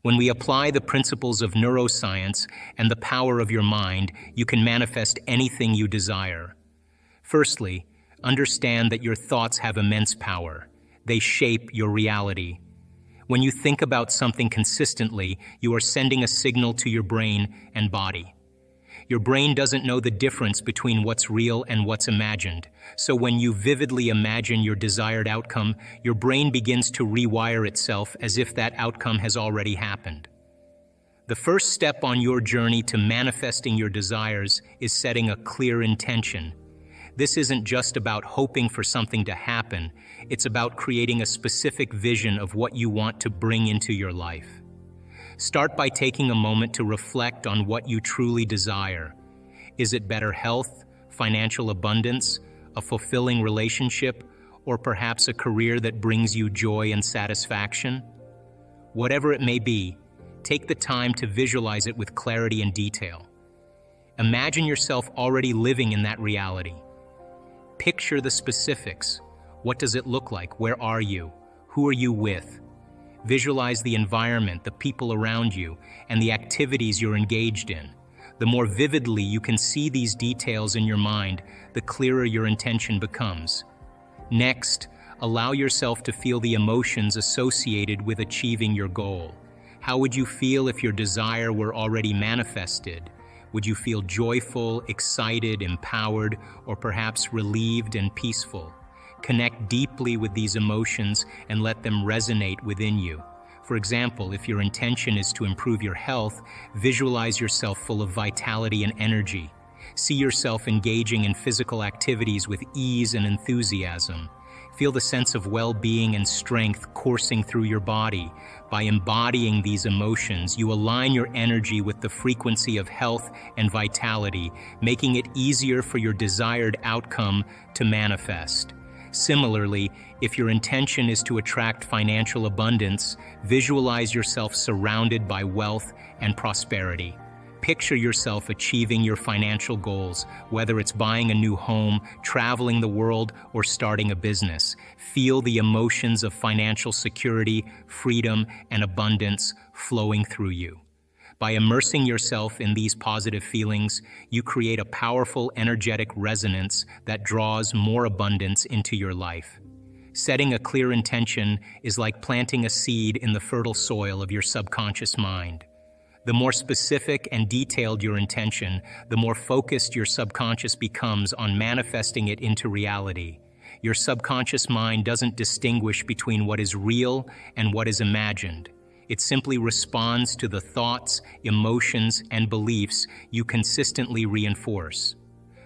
When we apply the principles of neuroscience and the power of your mind, you can manifest anything you desire. Firstly, understand that your thoughts have immense power. They shape your reality. When you think about something consistently, you are sending a signal to your brain and body. Your brain doesn't know the difference between what's real and what's imagined. So when you vividly imagine your desired outcome, your brain begins to rewire itself as if that outcome has already happened. The first step on your journey to manifesting your desires is setting a clear intention. This isn't just about hoping for something to happen, it's about creating a specific vision of what you want to bring into your life. Start by taking a moment to reflect on what you truly desire. Is it better health, financial abundance, a fulfilling relationship, or perhaps a career that brings you joy and satisfaction? Whatever it may be, take the time to visualize it with clarity and detail. Imagine yourself already living in that reality. Picture the specifics. What does it look like? Where are you? Who are you with? Visualize the environment, the people around you, and the activities you're engaged in. The more vividly you can see these details in your mind, the clearer your intention becomes. Next, allow yourself to feel the emotions associated with achieving your goal. How would you feel if your desire were already manifested? Would you feel joyful, excited, empowered, or perhaps relieved and peaceful? Connect deeply with these emotions and let them resonate within you. For example, if your intention is to improve your health, visualize yourself full of vitality and energy. See yourself engaging in physical activities with ease and enthusiasm. Feel the sense of well-being and strength coursing through your body. By embodying these emotions, you align your energy with the frequency of health and vitality, making it easier for your desired outcome to manifest. Similarly, if your intention is to attract financial abundance, visualize yourself surrounded by wealth and prosperity. Picture yourself achieving your financial goals, whether it's buying a new home, traveling the world, or starting a business. Feel the emotions of financial security, freedom, and abundance flowing through you. By immersing yourself in these positive feelings, you create a powerful, energetic resonance that draws more abundance into your life. Setting a clear intention is like planting a seed in the fertile soil of your subconscious mind. The more specific and detailed your intention, the more focused your subconscious becomes on manifesting it into reality. Your subconscious mind doesn't distinguish between what is real and what is imagined. It simply responds to the thoughts, emotions, and beliefs you consistently reinforce.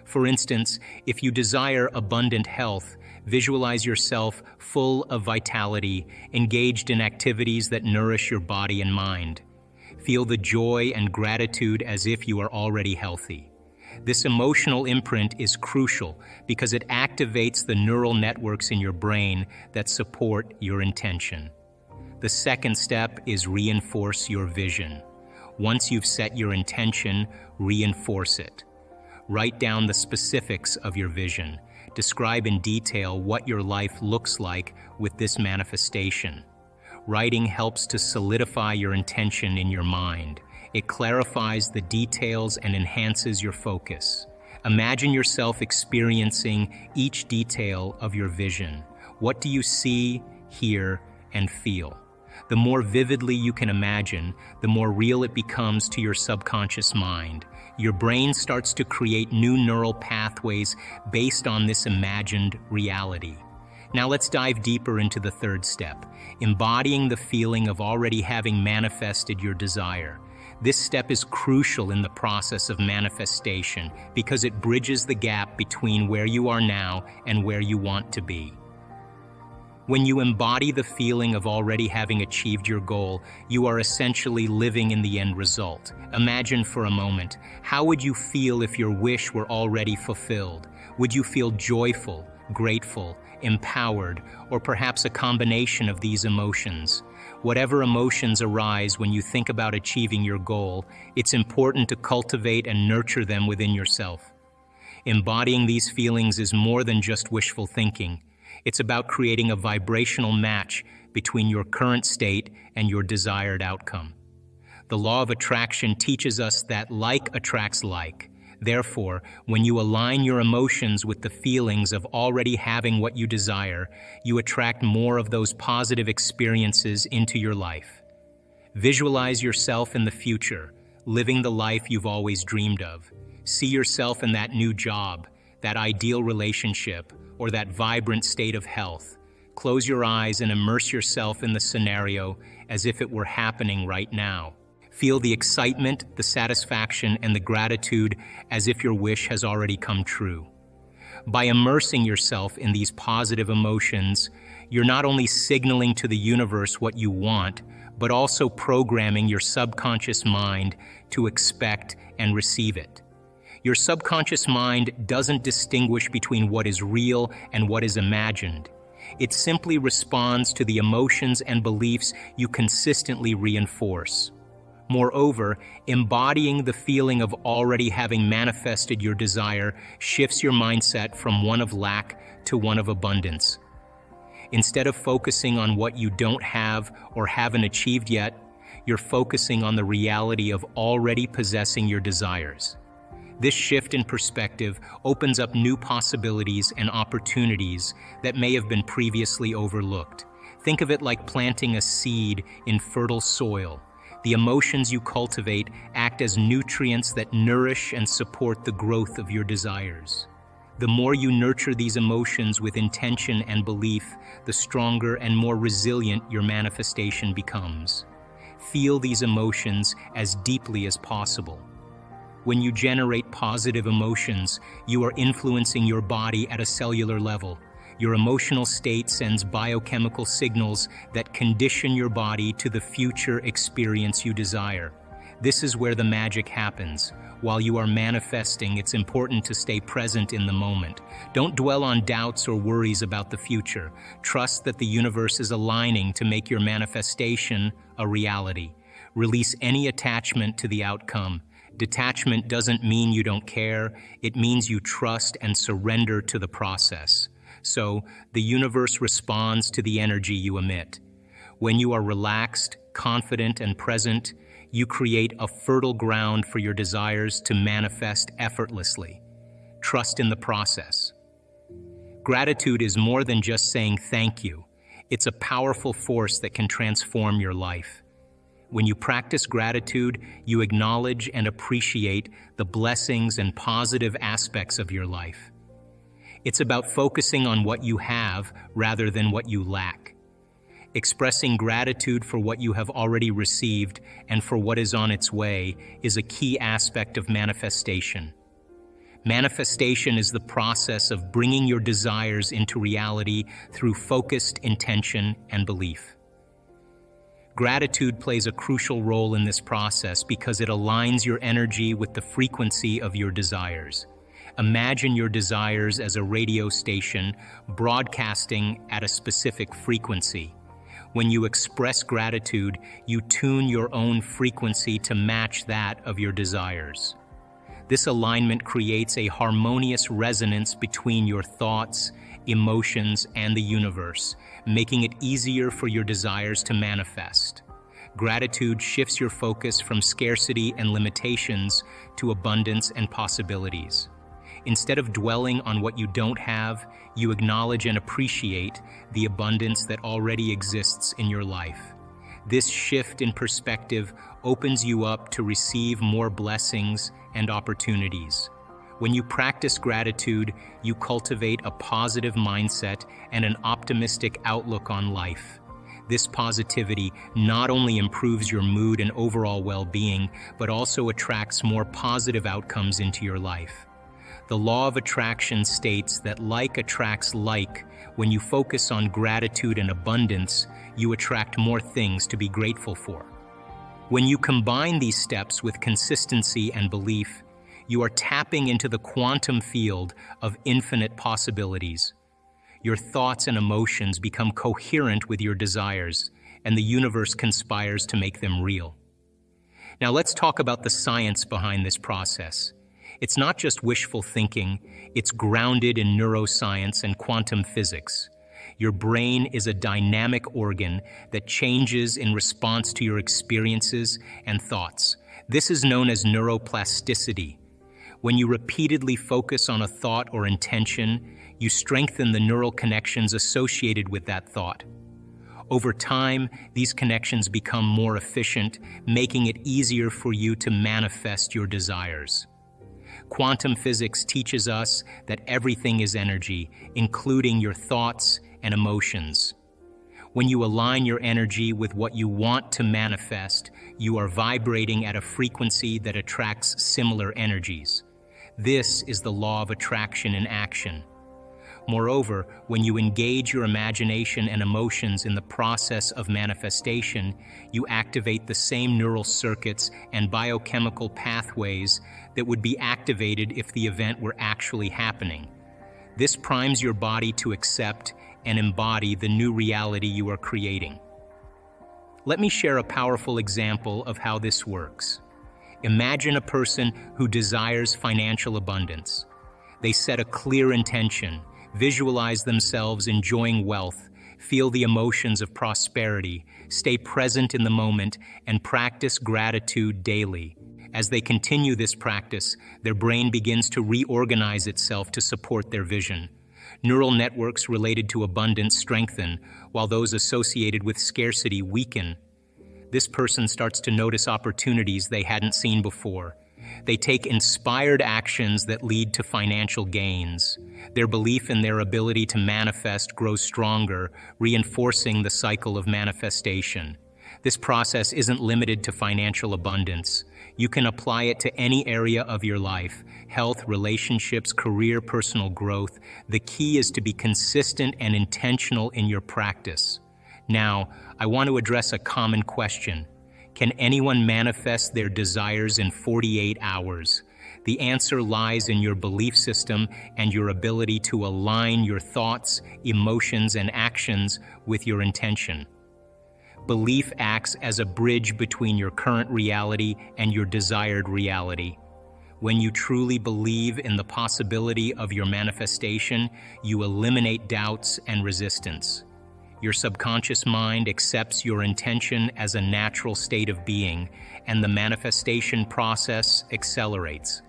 For instance, if you desire abundant health, visualize yourself full of vitality, engaged in activities that nourish your body and mind. Feel the joy and gratitude as if you are already healthy. This emotional imprint is crucial because it activates the neural networks in your brain that support your intention. The second step is reinforce your vision. Once you've set your intention, reinforce it. Write down the specifics of your vision. Describe in detail what your life looks like with this manifestation. Writing helps to solidify your intention in your mind. It clarifies the details and enhances your focus. Imagine yourself experiencing each detail of your vision. What do you see, hear, and feel? The more vividly you can imagine, the more real it becomes to your subconscious mind. Your brain starts to create new neural pathways based on this imagined reality. Now let's dive deeper into the third step, embodying the feeling of already having manifested your desire. This step is crucial in the process of manifestation because it bridges the gap between where you are now and where you want to be. When you embody the feeling of already having achieved your goal, you are essentially living in the end result. Imagine for a moment, how would you feel if your wish were already fulfilled? Would you feel joyful, grateful, empowered, or perhaps a combination of these emotions? Whatever emotions arise when you think about achieving your goal, it's important to cultivate and nurture them within yourself. Embodying these feelings is more than just wishful thinking. It's about creating a vibrational match between your current state and your desired outcome. The law of attraction teaches us that like attracts like. Therefore, when you align your emotions with the feelings of already having what you desire, you attract more of those positive experiences into your life. Visualize yourself in the future, living the life you've always dreamed of. See yourself in that new job, that ideal relationship, or that vibrant state of health. Close your eyes and immerse yourself in the scenario as if it were happening right now. Feel the excitement, the satisfaction, and the gratitude as if your wish has already come true. By immersing yourself in these positive emotions, you're not only signaling to the universe what you want, but also programming your subconscious mind to expect and receive it. Your subconscious mind doesn't distinguish between what is real and what is imagined. It simply responds to the emotions and beliefs you consistently reinforce. Moreover, embodying the feeling of already having manifested your desire shifts your mindset from one of lack to one of abundance. Instead of focusing on what you don't have or haven't achieved yet, you're focusing on the reality of already possessing your desires. This shift in perspective opens up new possibilities and opportunities that may have been previously overlooked. Think of it like planting a seed in fertile soil. The emotions you cultivate act as nutrients that nourish and support the growth of your desires. The more you nurture these emotions with intention and belief, the stronger and more resilient your manifestation becomes. Feel these emotions as deeply as possible. When you generate positive emotions, you are influencing your body at a cellular level. Your emotional state sends biochemical signals that condition your body to the future experience you desire. This is where the magic happens. While you are manifesting, it's important to stay present in the moment. Don't dwell on doubts or worries about the future. Trust that the universe is aligning to make your manifestation a reality. Release any attachment to the outcome. Detachment doesn't mean you don't care. It means you trust and surrender to the process. So, the universe responds to the energy you emit. When you are relaxed, confident, and present, you create a fertile ground for your desires to manifest effortlessly. Trust in the process. Gratitude is more than just saying thank you. It's a powerful force that can transform your life. When you practice gratitude, you acknowledge and appreciate the blessings and positive aspects of your life. It's about focusing on what you have rather than what you lack. Expressing gratitude for what you have already received and for what is on its way is a key aspect of manifestation. Manifestation is the process of bringing your desires into reality through focused intention and belief. Gratitude plays a crucial role in this process because it aligns your energy with the frequency of your desires. Imagine your desires as a radio station broadcasting at a specific frequency. When you express gratitude, you tune your own frequency to match that of your desires. This alignment creates a harmonious resonance between your thoughts, emotions, and the universe, making it easier for your desires to manifest. Gratitude shifts your focus from scarcity and limitations to abundance and possibilities. Instead of dwelling on what you don't have, you acknowledge and appreciate the abundance that already exists in your life. This shift in perspective opens you up to receive more blessings and opportunities. When you practice gratitude, you cultivate a positive mindset and an optimistic outlook on life. This positivity not only improves your mood and overall well-being, but also attracts more positive outcomes into your life. The law of attraction states that like attracts like. When you focus on gratitude and abundance, you attract more things to be grateful for. When you combine these steps with consistency and belief, you are tapping into the quantum field of infinite possibilities. Your thoughts and emotions become coherent with your desires, and the universe conspires to make them real. Now let's talk about the science behind this process. It's not just wishful thinking, it's grounded in neuroscience and quantum physics. Your brain is a dynamic organ that changes in response to your experiences and thoughts. This is known as neuroplasticity. When you repeatedly focus on a thought or intention, you strengthen the neural connections associated with that thought. Over time, these connections become more efficient, making it easier for you to manifest your desires. Quantum physics teaches us that everything is energy, including your thoughts and emotions. When you align your energy with what you want to manifest, you are vibrating at a frequency that attracts similar energies. This is the law of attraction in action. Moreover, when you engage your imagination and emotions in the process of manifestation, you activate the same neural circuits and biochemical pathways that would be activated if the event were actually happening. This primes your body to accept and embody the new reality you are creating. Let me share a powerful example of how this works. Imagine a person who desires financial abundance. They set a clear intention, visualize themselves enjoying wealth, feel the emotions of prosperity, stay present in the moment, and practice gratitude daily. As they continue this practice, their brain begins to reorganize itself to support their vision. Neural networks related to abundance strengthen, while those associated with scarcity weaken. This person starts to notice opportunities they hadn't seen before. They take inspired actions that lead to financial gains. Their belief in their ability to manifest grows stronger, reinforcing the cycle of manifestation. This process isn't limited to financial abundance. You can apply it to any area of your life: health, relationships, career, personal growth. The key is to be consistent and intentional in your practice. Now, I want to address a common question. Can anyone manifest their desires in 48 hours? The answer lies in your belief system and your ability to align your thoughts, emotions, and actions with your intention. Belief acts as a bridge between your current reality and your desired reality. When you truly believe in the possibility of your manifestation, you eliminate doubts and resistance. Your subconscious mind accepts your intention as a natural state of being, and the manifestation process accelerates.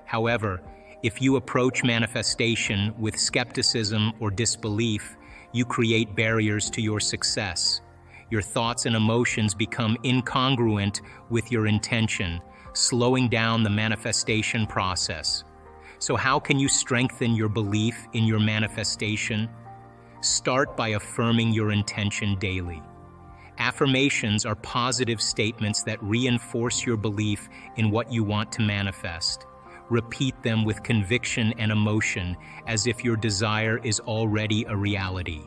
However, if you approach manifestation with skepticism or disbelief, you create barriers to your success. Your thoughts and emotions become incongruent with your intention, slowing down the manifestation process. So how can you strengthen your belief in your manifestation? Start by affirming your intention daily. Affirmations are positive statements that reinforce your belief in what you want to manifest. Repeat them with conviction and emotion, as if your desire is already a reality.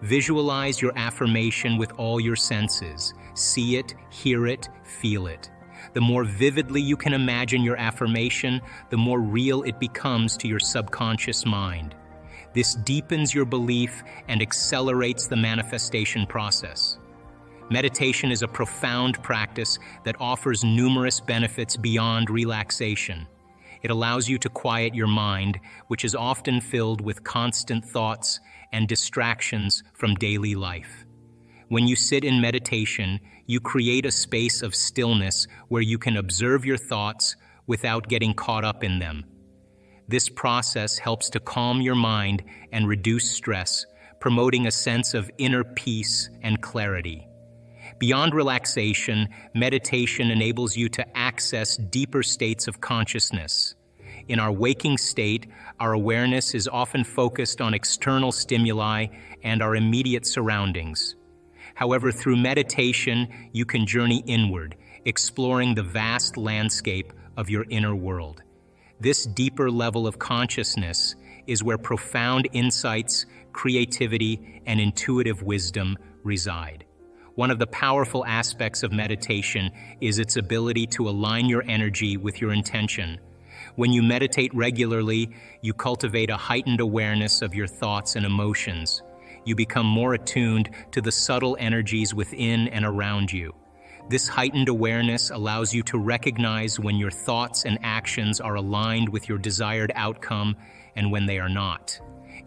Visualize your affirmation with all your senses. See it, hear it, feel it. The more vividly you can imagine your affirmation, the more real it becomes to your subconscious mind. This deepens your belief and accelerates the manifestation process. Meditation is a profound practice that offers numerous benefits beyond relaxation. It allows you to quiet your mind, which is often filled with constant thoughts and distractions from daily life. When you sit in meditation, you create a space of stillness where you can observe your thoughts without getting caught up in them. This process helps to calm your mind and reduce stress, promoting a sense of inner peace and clarity. Beyond relaxation, meditation enables you to access deeper states of consciousness. In our waking state, our awareness is often focused on external stimuli and our immediate surroundings. However, through meditation, you can journey inward, exploring the vast landscape of your inner world. This deeper level of consciousness is where profound insights, creativity, and intuitive wisdom reside. One of the powerful aspects of meditation is its ability to align your energy with your intention. When you meditate regularly, you cultivate a heightened awareness of your thoughts and emotions. You become more attuned to the subtle energies within and around you. This heightened awareness allows you to recognize when your thoughts and actions are aligned with your desired outcome and when they are not.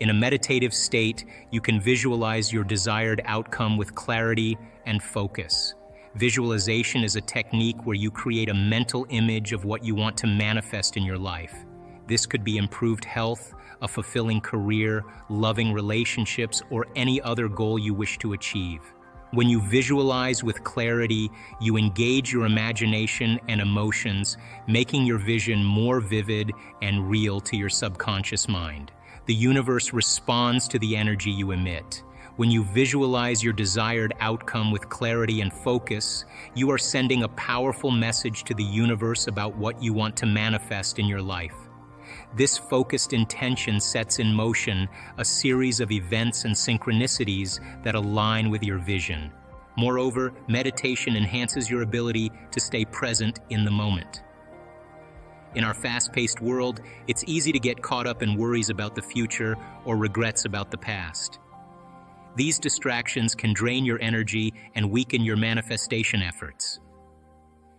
In a meditative state, you can visualize your desired outcome with clarity and focus. Visualization is a technique where you create a mental image of what you want to manifest in your life. This could be improved health, a fulfilling career, loving relationships, or any other goal you wish to achieve. When you visualize with clarity, you engage your imagination and emotions, making your vision more vivid and real to your subconscious mind. The universe responds to the energy you emit. When you visualize your desired outcome with clarity and focus, you are sending a powerful message to the universe about what you want to manifest in your life. This focused intention sets in motion a series of events and synchronicities that align with your vision. Moreover, meditation enhances your ability to stay present in the moment. In our fast-paced world, it's easy to get caught up in worries about the future or regrets about the past. These distractions can drain your energy and weaken your manifestation efforts.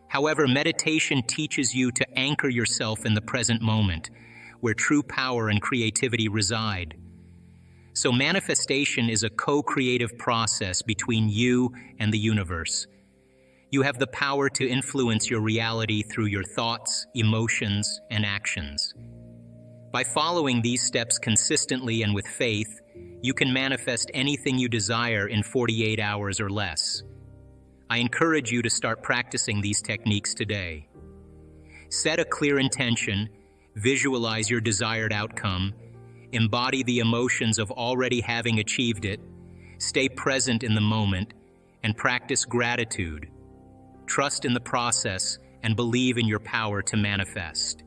However, meditation teaches you to anchor yourself in the present moment, where true power and creativity reside. So manifestation is a co-creative process between you and the universe. You have the power to influence your reality through your thoughts, emotions, and actions. By following these steps consistently and with faith, you can manifest anything you desire in 48 hours or less. I encourage you to start practicing these techniques today. Set a clear intention, visualize your desired outcome, embody the emotions of already having achieved it, stay present in the moment, and practice gratitude. Trust in the process and believe in your power to manifest.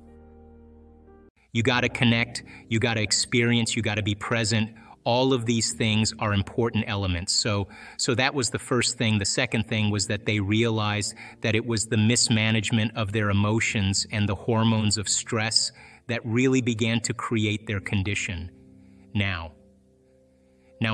You gotta connect, you gotta experience, you gotta be present. All of these things are important elements. So that was the first thing. The second thing was that they realized that it was the mismanagement of their emotions and the hormones of stress that really began to create their condition. Now,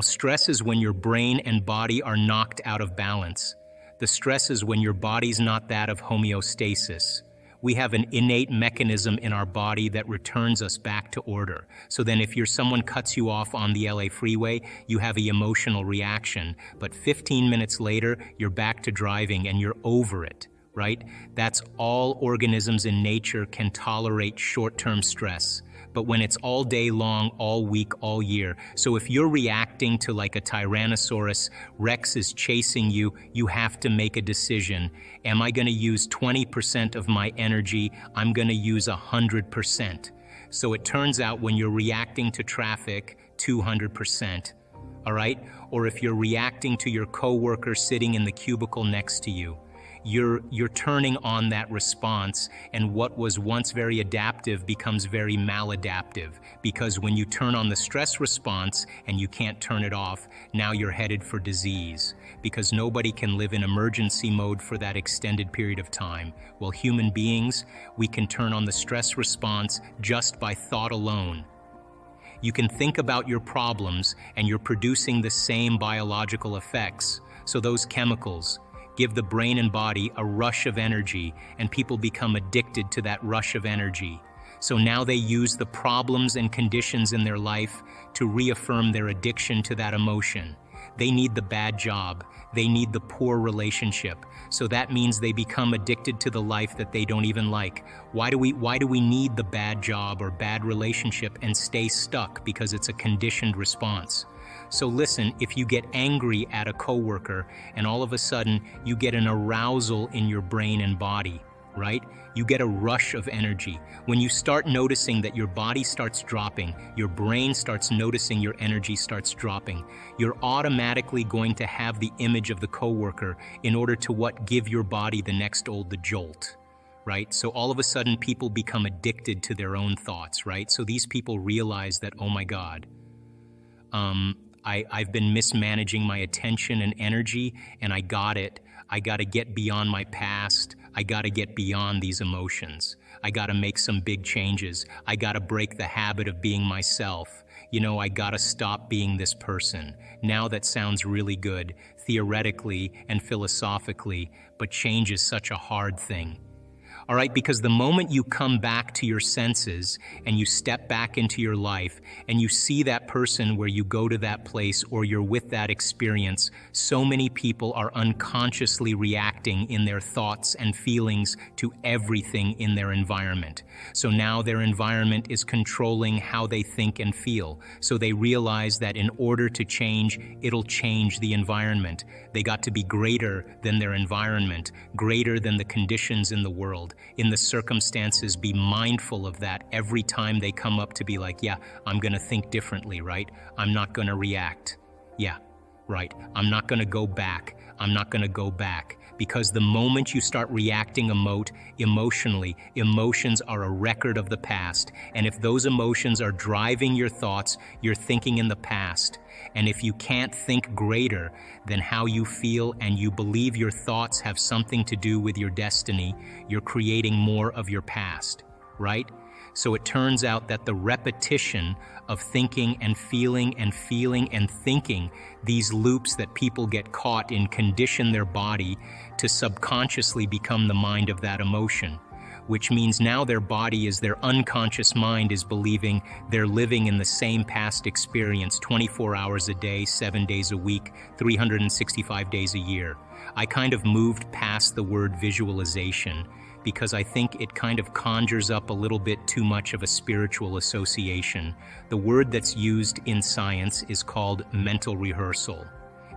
stress is when your brain and body are knocked out of balance. The stress is when your body's not that of homeostasis. We have an innate mechanism in our body that returns us back to order. So then if someone cuts you off on the LA freeway, you have an emotional reaction, but 15 minutes later, you're back to driving and you're over it, right? That's all organisms in nature can tolerate short-term stress. But when it's all day long, all week, all year. So if you're reacting to like a Tyrannosaurus Rex is chasing you, you have to make a decision. Am I gonna use 20% of my energy? I'm gonna use 100%. So it turns out when you're reacting to traffic, 200%, all right? Or if you're reacting to your coworker sitting in the cubicle next to you, you're turning on that response, and what was once very adaptive becomes very maladaptive, because when you turn on the stress response and you can't turn it off, now you're headed for disease, because nobody can live in emergency mode for that extended period of time. Well, human beings, we can turn on the stress response just by thought alone. You can think about your problems and you're producing the same biological effects. So those chemicals give the brain and body a rush of energy, and people become addicted to that rush of energy. So now they use the problems and conditions in their life to reaffirm their addiction to that emotion. They need the bad job. They need the poor relationship. So that means they become addicted to the life that they don't even like. Why do we need the bad job or bad relationship and stay stuck? Because it's a conditioned response. So listen, if you get angry at a coworker and all of a sudden you get an arousal in your brain and body, right? You get a rush of energy. When you start noticing that your body starts dropping, your brain starts noticing your energy starts dropping, you're automatically going to have the image of the coworker in order to give your body the jolt, right? So all of a sudden people become addicted to their own thoughts, right? So these people realize that, oh my God, I've been mismanaging my attention and energy, and I got it. I got to get beyond my past. I got to get beyond these emotions. I got to make some big changes. I got to break the habit of being myself. I got to stop being this person. Now that sounds really good, theoretically and philosophically, but change is such a hard thing. All right, because the moment you come back to your senses and you step back into your life and you see that person where you go to that place or you're with that experience, so many people are unconsciously reacting in their thoughts and feelings to everything in their environment. So now their environment is controlling how they think and feel. So they realize that in order to change, it'll change the environment. They got to be greater than their environment, greater than the conditions in the world. In the circumstances, be mindful of that every time they come up to be like, yeah, I'm gonna think differently, right? I'm not gonna react. Yeah, right. I'm not gonna go back. I'm not gonna go back. Because the moment you start reacting emotionally, emotions are a record of the past. And if those emotions are driving your thoughts, you're thinking in the past. And if you can't think greater than how you feel and you believe your thoughts have something to do with your destiny, you're creating more of your past, right? So it turns out that the repetition of thinking and feeling and feeling and thinking, these loops that people get caught in, condition their body to subconsciously become the mind of that emotion, which means now their body is their unconscious mind is believing they're living in the same past experience 24 hours a day, 7 days a week, 365 days a year. I kind of moved past the word visualization because I think it kind of conjures up a little bit too much of a spiritual association. The word that's used in science is called mental rehearsal.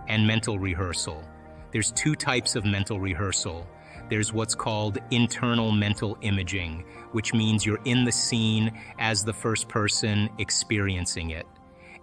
And mental rehearsal. There's two types of mental rehearsal. There's what's called internal mental imaging, which means you're in the scene as the first person experiencing it.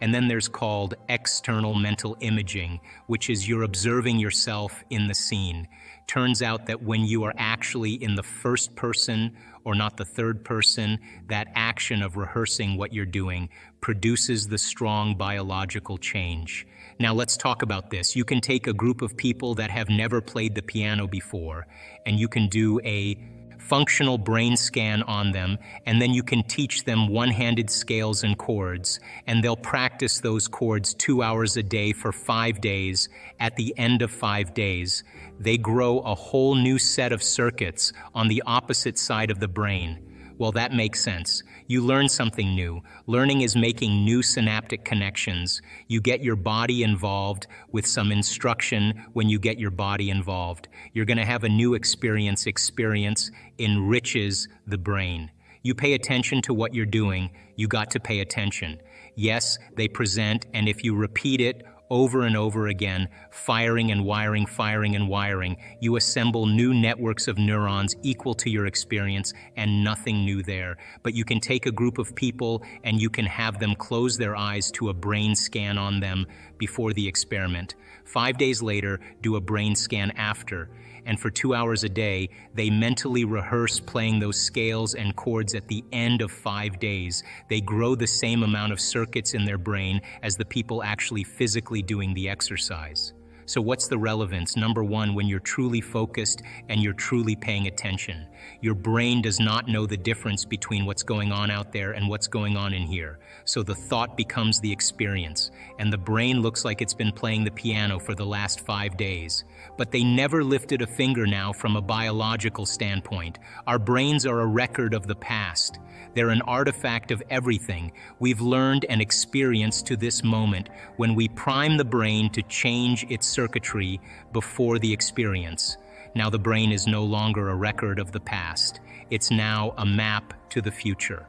And then there's called external mental imaging, which is you're observing yourself in the scene. Turns out that when you are actually in the first person or not the third person, that action of rehearsing what you're doing produces the strong biological change. Now let's talk about this. You can take a group of people that have never played the piano before, and you can do a functional brain scan on them, and then you can teach them one-handed scales and chords, and they'll practice those chords 2 hours a day for 5 days. At the end of 5 days, they grow a whole new set of circuits on the opposite side of the brain. Well, that makes sense. You learn something new. Learning is making new synaptic connections. You get your body involved with some instruction. When you get your body involved, you're going to have a new experience. Experience enriches the brain. You pay attention to what you're doing. You got to pay attention. Yes, they present, and if you repeat it over and over again, firing and wiring, you assemble new networks of neurons equal to your experience, and nothing new there. But you can take a group of people and you can have them close their eyes to a brain scan on them before the experiment. 5 days later, do a brain scan after. And for 2 hours a day, they mentally rehearse playing those scales and chords at the end of 5 days. They grow the same amount of circuits in their brain as the people actually physically doing the exercise. So what's the relevance? Number one, when you're truly focused and you're truly paying attention, your brain does not know the difference between what's going on out there and what's going on in here. So the thought becomes the experience, and the brain looks like it's been playing the piano for the last 5 days. But they never lifted a finger now from a biological standpoint. Our brains are a record of the past. They're an artifact of everything we've learned and experienced to this moment when we prime the brain to change its circuitry before the experience. Now the brain is no longer a record of the past. It's now a map to the future.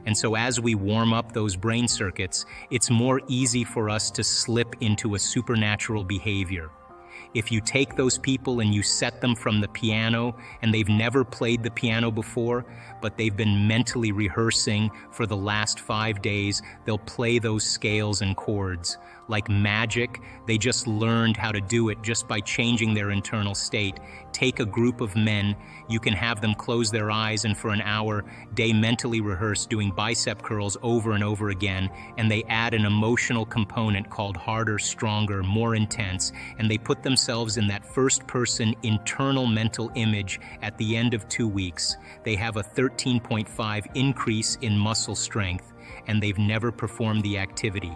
And so as we warm up those brain circuits, it's more easy for us to slip into a supernatural behavior. If you take those people and you set them from the piano and they've never played the piano before, but they've been mentally rehearsing for the last 5 days, they'll play those scales and chords. Like magic, they just learned how to do it just by changing their internal state. Take a group of men, you can have them close their eyes and for an hour, they mentally rehearse doing bicep curls over and over again, and they add an emotional component called harder, stronger, more intense, and they put themselves in that first-person internal mental image at the end of 2 weeks. They have a 13.5 increase in muscle strength, and they've never performed the activity.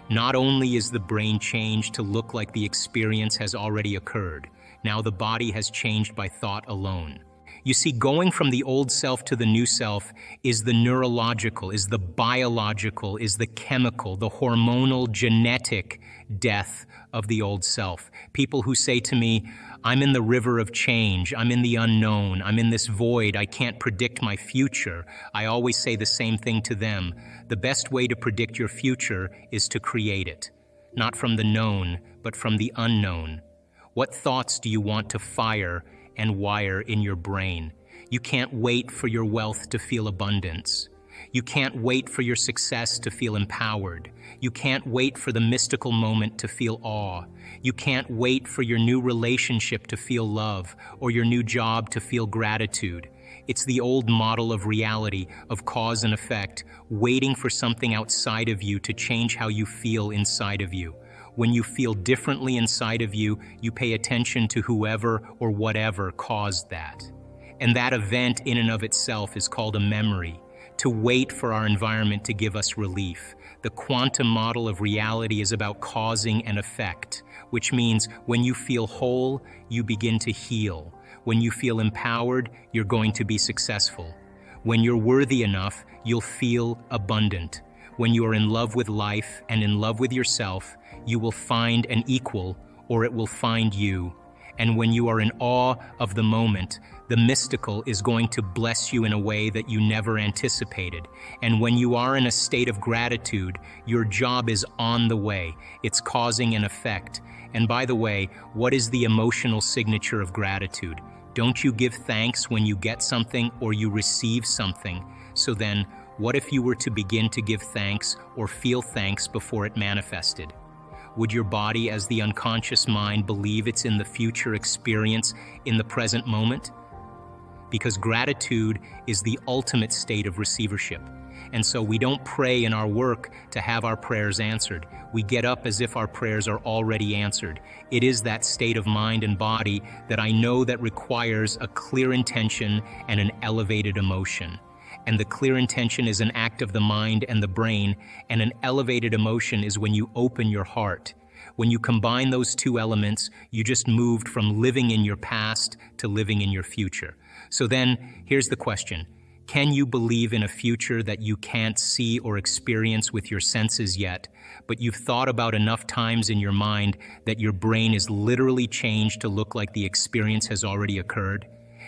Not only is the brain changed to look like the experience has already occurred, now the body has changed by thought alone. You see, going from the old self to the new self is the neurological, is the biological, is the chemical, the hormonal, genetic death of the old self. People who say to me, I'm in the river of change, I'm in the unknown, I'm in this void, I can't predict my future. I always say the same thing to them. The best way to predict your future is to create it. Not from the known, but from the unknown. What thoughts do you want to fire and wire in your brain? You can't wait for your wealth to feel abundance. You can't wait for your success to feel empowered. You can't wait for the mystical moment to feel awe. You can't wait for your new relationship to feel love or your new job to feel gratitude. It's the old model of reality, of cause and effect, waiting for something outside of you to change how you feel inside of you. When you feel differently inside of you, you pay attention to whoever or whatever caused that. And that event in and of itself is called a memory. To wait for our environment to give us relief. The quantum model of reality is about causing and effect, which means when you feel whole, you begin to heal. When you feel empowered, you're going to be successful. When you're worthy enough, you'll feel abundant. When you are in love with life and in love with yourself, you will find an equal, or it will find you. And when you are in awe of the moment, the mystical is going to bless you in a way that you never anticipated. And when you are in a state of gratitude, your job is on the way. It's causing an effect. And by the way, what is the emotional signature of gratitude? Don't you give thanks when you get something or you receive something? So then, what if you were to begin to give thanks or feel thanks before it manifested? Would your body, as the unconscious mind, believe it's in the future experience in the present moment? Because gratitude is the ultimate state of receivership. And so we don't pray in our work to have our prayers answered. We get up as if our prayers are already answered. It is that state of mind and body that I know that requires a clear intention and an elevated emotion. And the clear intention is an act of the mind and the brain, and an elevated emotion is when you open your heart. When you combine those two elements, you just moved from living in your past to living in your future. So then, here's the question. Can you believe in a future that you can't see or experience with your senses yet, but you've thought about enough times in your mind that your brain is literally changed to look like the experience has already occurred?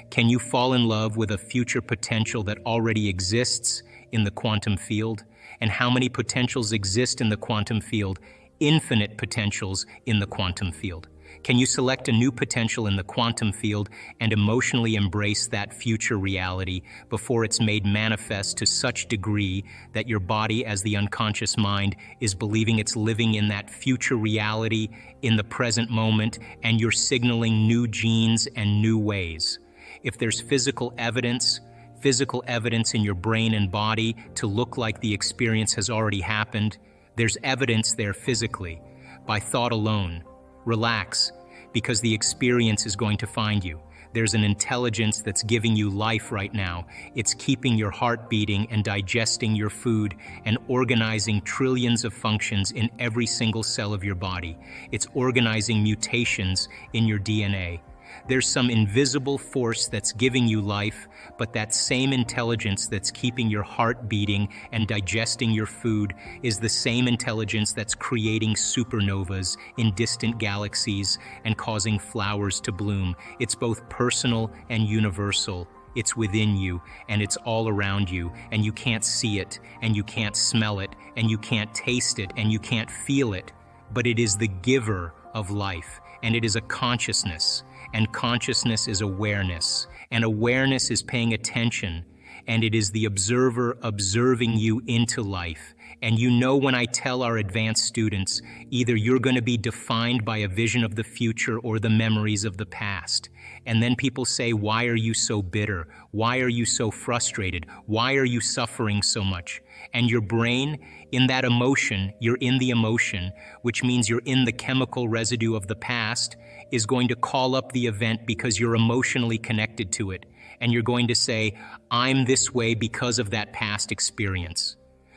Can you fall in love with a future potential that already exists in the quantum field? And how many potentials exist in the quantum field? Infinite potentials in the quantum field. Can you select a new potential in the quantum field and emotionally embrace that future reality before it's made manifest to such degree that your body, as the unconscious mind, is believing it's living in that future reality in the present moment, and you're signaling new genes and new ways? If there's physical evidence in your brain and body to look like the experience has already happened, there's evidence there physically, by thought alone. Relax, because the experience is going to find you. There's an intelligence that's giving you life right now. It's keeping your heart beating and digesting your food and organizing trillions of functions in every single cell of your body. It's organizing mutations in your DNA. There's some invisible force that's giving you life, but that same intelligence that's keeping your heart beating and digesting your food is the same intelligence that's creating supernovas in distant galaxies and causing flowers to bloom. It's both personal and universal. It's within you, and it's all around you, and you can't see it, and you can't smell it, and you can't taste it, and you can't feel it. But it is the giver of life, and it is a consciousness. And consciousness is awareness, and awareness is paying attention, and it is the observer observing you into life. And you know, when I tell our advanced students, either you're going to be defined by a vision of the future or the memories of the past. And then people say, why are you so bitter? Why are you so frustrated? Why are you suffering so much? And your brain, in that emotion, you're in the emotion, which means you're in the chemical residue of the past, is going to call up the event because you're emotionally connected to it. And you're going to say, I'm this way because of that past experience.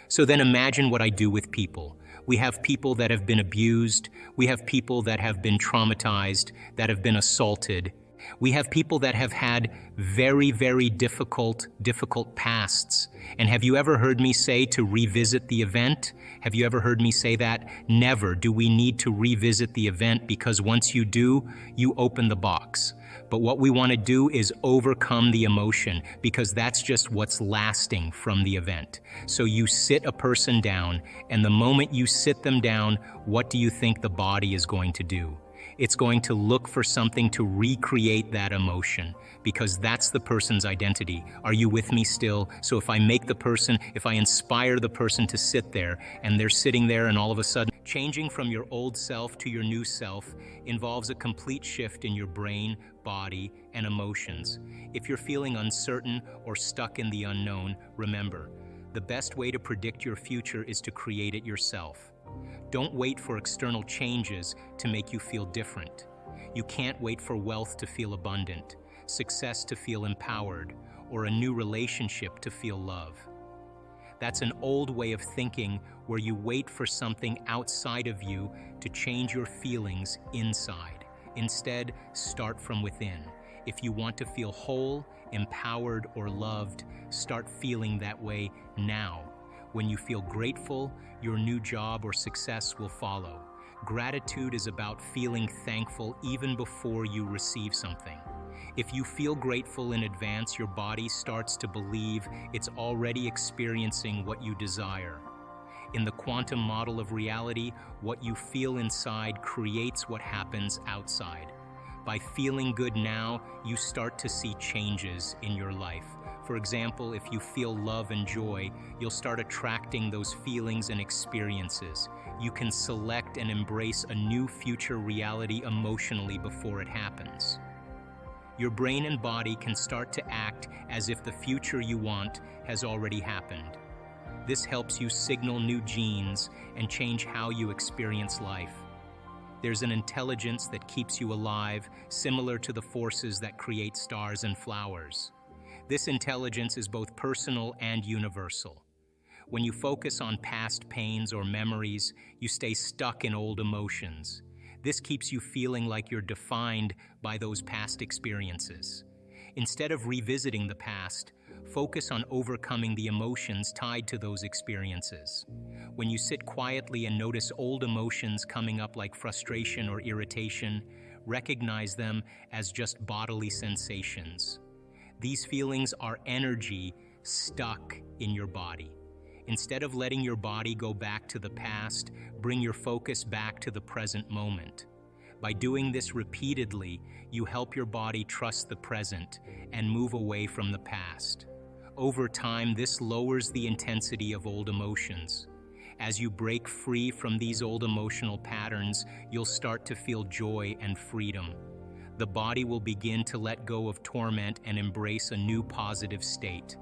So then imagine what I do with people. We have people that have been abused. We have people that have been traumatized, that have been assaulted. We have people that have had very, very difficult pasts. And have you ever heard me say to revisit the event? Have you ever heard me say that? Never do we need to revisit the event, because once you do, you open the box. But what we want to do is overcome the emotion, because that's just what's lasting from the event. So you sit a person down, and the moment you sit them down, what do you think the body is going to do? It's going to look for something to recreate that emotion, because that's the person's identity. Are you with me still? So if I inspire the person to sit there, and they're sitting there, and all of a sudden, changing from your old self to your new self involves a complete shift in your brain, body, and emotions. If you're feeling uncertain or stuck in the unknown, remember, the best way to predict your future is to create it yourself. Don't wait for external changes to make you feel different. You can't wait for wealth to feel abundant, success to feel empowered, or a new relationship to feel love. That's an old way of thinking, where you wait for something outside of you to change your feelings inside. Instead, start from within. If you want to feel whole, empowered, or loved, start feeling that way now. When you feel grateful, your new job or success will follow. Gratitude is about feeling thankful even before you receive something. If you feel grateful in advance, your body starts to believe it's already experiencing what you desire. In the quantum model of reality, what you feel inside creates what happens outside. By feeling good now, you start to see changes in your life. For example, if you feel love and joy, you'll start attracting those feelings and experiences. You can select and embrace a new future reality emotionally before it happens. Your brain and body can start to act as if the future you want has already happened. This helps you signal new genes and change how you experience life. There's an intelligence that keeps you alive, similar to the forces that create stars and flowers. This intelligence is both personal and universal. When you focus on past pains or memories, you stay stuck in old emotions. This keeps you feeling like you're defined by those past experiences. Instead of revisiting the past, focus on overcoming the emotions tied to those experiences. When you sit quietly and notice old emotions coming up like frustration or irritation, recognize them as just bodily sensations. These feelings are energy stuck in your body. Instead of letting your body go back to the past, bring your focus back to the present moment. By doing this repeatedly, you help your body trust the present and move away from the past. Over time, this lowers the intensity of old emotions. As you break free from these old emotional patterns, you'll start to feel joy and freedom. The body will begin to let go of torment and embrace a new positive state.